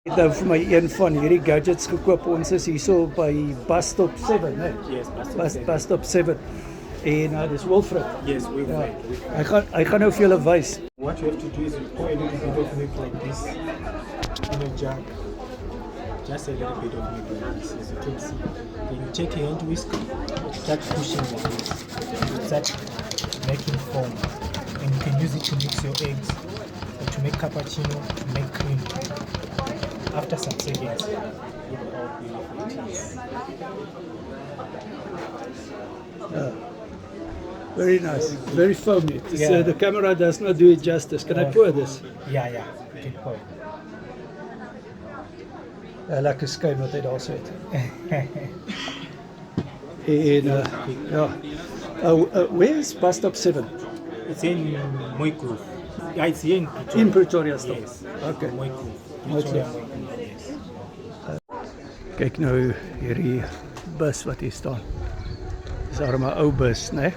Ek het nou vir my een van hierdie gadgets gekoop. Ons is hierso by bus stop 7, né? Yes, bus Bus stop 7. En dis Wilfred. Yes, we've Ja. made. Hy gaan nou vir julle wys. What you have to do is you pour a little bit of milk like this in a jug. Just a little bit of milk like this, as you can see. Then you take a hand whisk, start pushing like this. You start making foam. And you can use it to mix your eggs, or to make cappuccino, to make cream. After some seconds, look how beautiful it is. Very nice. Very foamy. Yeah. The camera does not do it justice. Can I pour this? Yeah, you can pour it. Lekker skuim wat hy daar sit. En ja. Where is bus stop 7? It's in Moiku. Yeah, it's here in Pretoria. In Pretoria stop. Yes. Okay. Moiku. Moiku. Pretoria Moiku, yes. Kyk nou hierdie bus wat hier staan. Dis 'n arme ou bus, né?